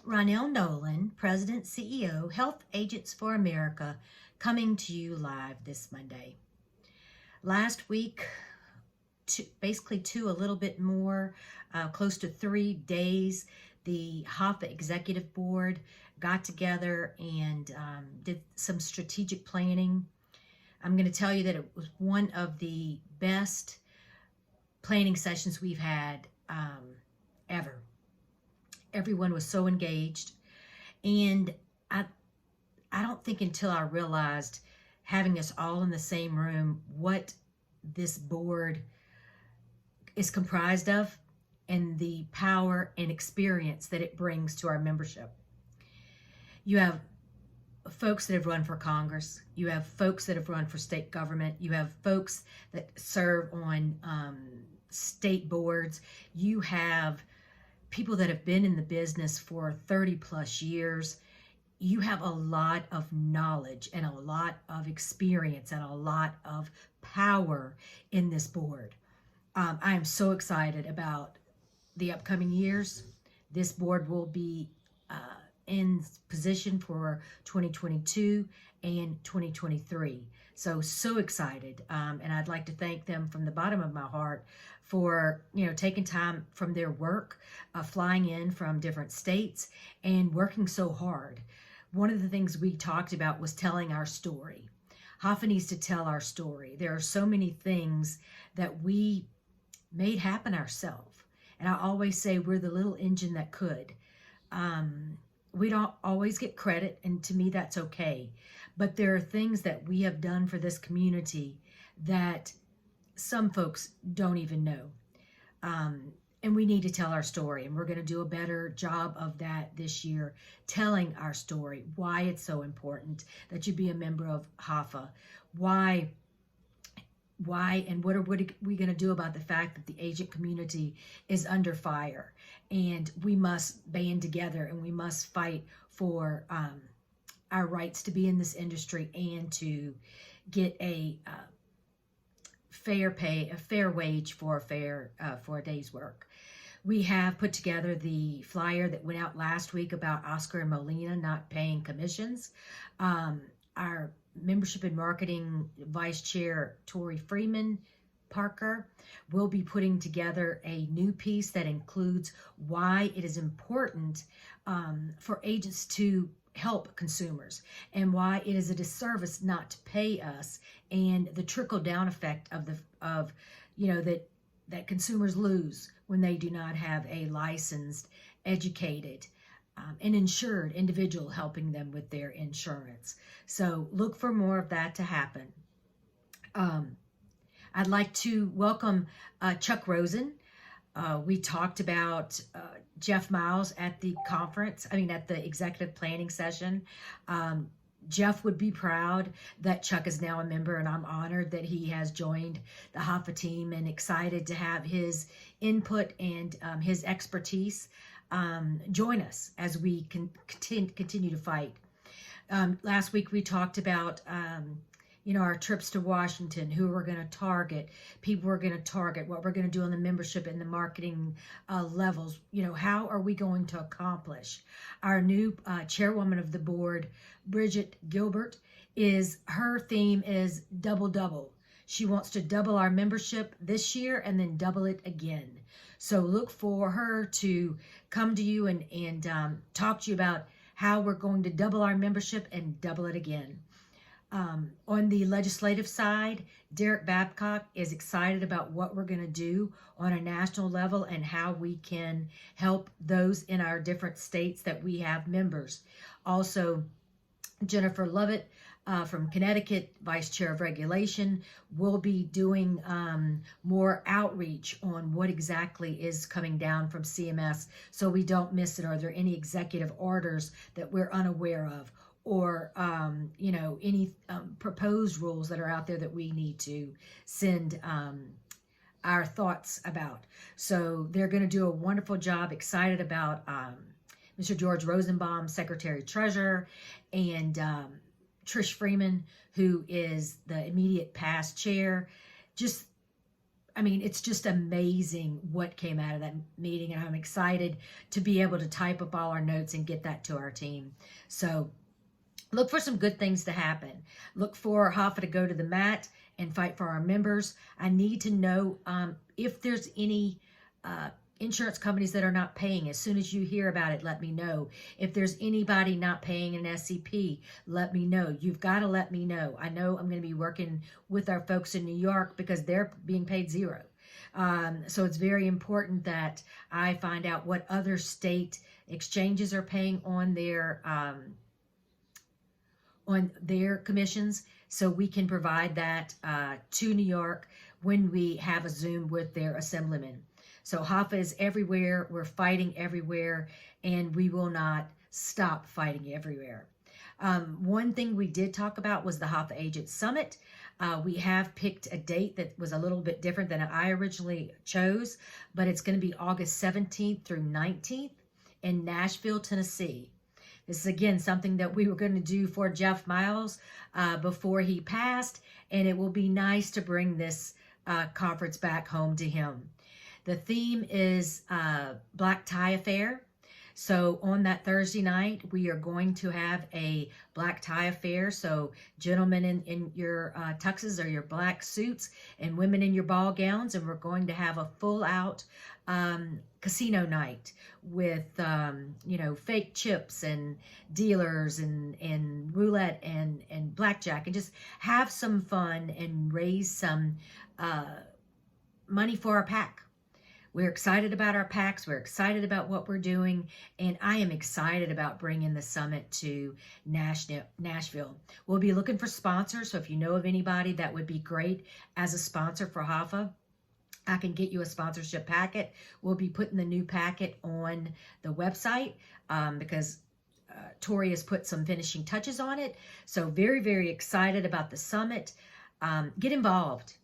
Ronell Nolan, President, CEO, Health Agents for America, coming to you live this Monday. Last week, basically a little bit more, close to 3 days, the HAFA Executive Board got together and did some strategic planning. I'm going to tell you that it was one of the best planning sessions we've had ever. Everyone was so engaged, and I don't think until I realized, having us all in the same room, what this board is comprised of and the power and experience that it brings to our membership. You have folks that have run for Congress. You have folks that have run for state government. You have folks that serve on state boards. You have people that have been in the business for 30 plus years. You have a lot of knowledge and a lot of experience and a lot of power in this board. I am so excited about the upcoming years. This board will be in position for 2022 and 2023. So excited. And I'd like to thank them from the bottom of my heart for, taking time from their work, flying in from different states and working so hard. One of the things we talked about was telling our story. HAFA needs to tell our story. There are so many things that we made happen ourselves. And I always say we're the little engine that could. We don't always get credit, and to me that's okay. But there are things that we have done for this community that some folks don't even know. And we need to tell our story, and we're going to do a better job of that this year, telling our story, why it's so important that you be a member of HAFA, why and what are we going to do about the fact that the agent community is under fire, and we must band together and we must fight for our rights to be in this industry and to get a fair pay, a fair wage for a day's work. We have put together the flyer that went out last week about Oscar and Molina not paying commissions. Our Membership and Marketing Vice Chair Tori Freeman Parker will be putting together a new piece that includes why it is important for agents to help consumers and why it is a disservice not to pay us, and the trickle down effect of that consumers lose when they do not have a licensed, educated, an insured individual helping them with their insurance. So look for more of that to happen. I'd like to welcome Chuck Rosen. We talked about Jeff Miles at the at the executive planning session. Jeff would be proud that Chuck is now a member, and I'm honored that he has joined the HAFA team, and excited to have his input and his expertise join us as we continue to fight. Last week we talked about our trips to Washington, who we're going to target, people we're going to target, what we're going to do on the membership and the marketing levels. How are we going to accomplish? Our new chairwoman of the board, Bridget Gilbert, her theme is double. She wants to double our membership this year and then double it again. So look for her to come to you and talk to you about how we're going to double our membership and double it again. On the legislative side, Derek Babcock is excited about what we're going to do on a national level and how we can help those in our different states that we have members. Also, Jennifer Lovett from Connecticut, Vice Chair of Regulation, will be doing more outreach on what exactly is coming down from CMS so we don't miss it. Are there any executive orders that we're unaware of? Or, any proposed rules that are out there that we need to send our thoughts about. So they're going to do a wonderful job. Excited about Mr. George Rosenbaum, Secretary Treasurer, and Trish Freeman, who is the immediate past chair. Just I mean, it's just amazing what came out of that meeting, and I'm excited to be able to type up all our notes and get that to our team. So look for some good things to happen. Look for HAFA to go to the mat and fight for our members. I need to know if there's any insurance companies that are not paying. As soon as you hear about it, let me know. If there's anybody not paying an SCP, let me know. You've got to let me know. I know I'm going to be working with our folks in New York because they're being paid zero. So it's very important that I find out what other state exchanges are paying on their commissions, so we can provide that to New York when we have a Zoom with their assemblymen. So HAFA is everywhere. We're fighting everywhere, and we will not stop fighting everywhere. One thing we did talk about was the HAFA Agent Summit. We have picked a date that was a little bit different than I originally chose, but it's going to be August 17th through 19th in Nashville, Tennessee. This is, again, something that we were going to do for Jeff Miles before he passed, and it will be nice to bring this conference back home to him. The theme is Black Tie Affair. So on that Thursday night, we are going to have a black tie affair. So gentlemen in your tuxes or your black suits, and women in your ball gowns. And we're going to have a full out casino night with, fake chips and dealers and roulette and blackjack, and just have some fun and raise some money for our PAC. We're excited about our PACs. We're excited about what we're doing. And I am excited about bringing the summit to Nashville. We'll be looking for sponsors. So if you know of anybody that would be great as a sponsor for HAFA, I can get you a sponsorship packet. We'll be putting the new packet on the website because Tori has put some finishing touches on it. So very, very excited about the summit. Get involved.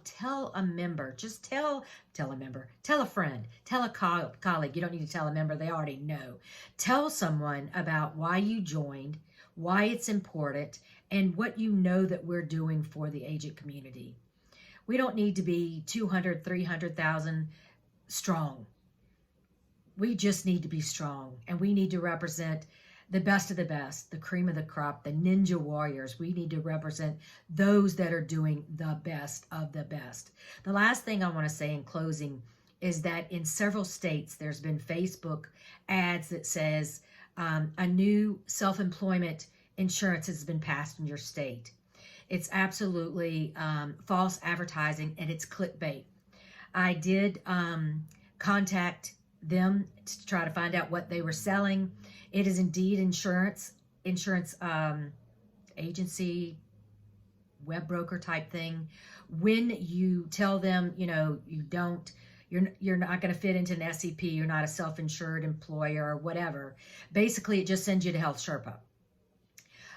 Tell a member. Just tell a member. Tell a friend. Tell a colleague. You don't need to tell a member. They already know. Tell someone about why you joined, why it's important, and what you know that we're doing for the agent community. We don't need to be 200, 300,000 strong. We just need to be strong, and we need to represent the best of the best, the cream of the crop, the ninja warriors. We need to represent those that are doing the best of the best. The last thing I want to say in closing is that in several states, there's been Facebook ads that says a new self-employment insurance has been passed in your state. It's absolutely false advertising, and it's clickbait. I did contact them to try to find out what they were selling. It is indeed insurance agency, web broker type thing. When you tell them, you're not going to fit into an SEP, you're not a self-insured employer or whatever, basically it just sends you to Health Sherpa.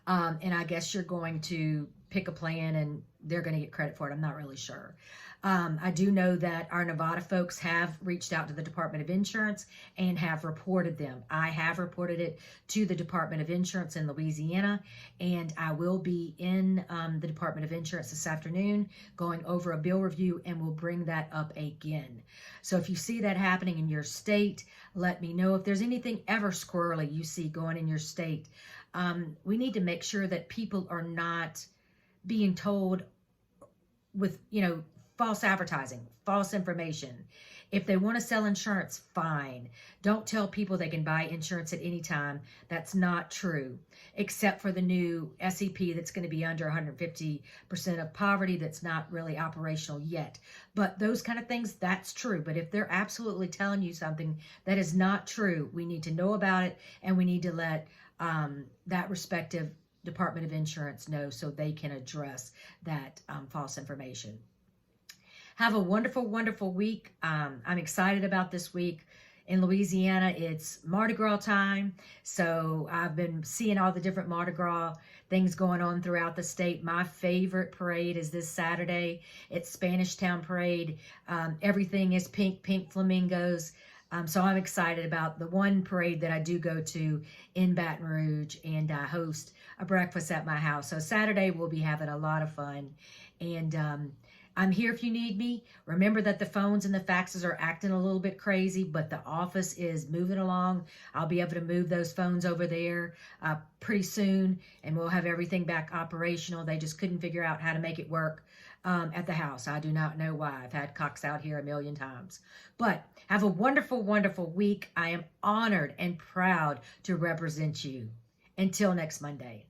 And I guess you're going to pick a plan and they're going to get credit for it. I'm not really sure. I do know that our Nevada folks have reached out to the Department of Insurance and have reported them. I have reported it to the Department of Insurance in Louisiana, and I will be in the Department of Insurance this afternoon going over a bill review, and we'll bring that up again. So if you see that happening in your state, let me know. If there's anything ever squirrely you see going in your state, we need to make sure that people are not being told with, false advertising, false information. If they want to sell insurance, fine. Don't tell people they can buy insurance at any time. That's not true, except for the new SEP that's going to be under 150% of poverty that's not really operational yet. But those kind of things, that's true. But if they're absolutely telling you something that is not true, we need to know about it, and we need to let that respective Department of Insurance know so they can address that false information. Have a wonderful, wonderful week. I'm excited about this week. In Louisiana, it's Mardi Gras time. So I've been seeing all the different Mardi Gras things going on throughout the state. My favorite parade is this Saturday. It's Spanish Town Parade. Everything is pink, pink flamingos. So I'm excited about the one parade that I do go to in Baton Rouge, and I host a breakfast at my house. So Saturday we'll be having a lot of fun. And I'm here if you need me. Remember that the phones and the faxes are acting a little bit crazy, but the office is moving along. I'll be able to move those phones over there pretty soon, and we'll have everything back operational. They just couldn't figure out how to make it work at the house. I do not know why. I've had Cox out here a million times. But have a wonderful, wonderful week. I am honored and proud to represent you. Until next Monday.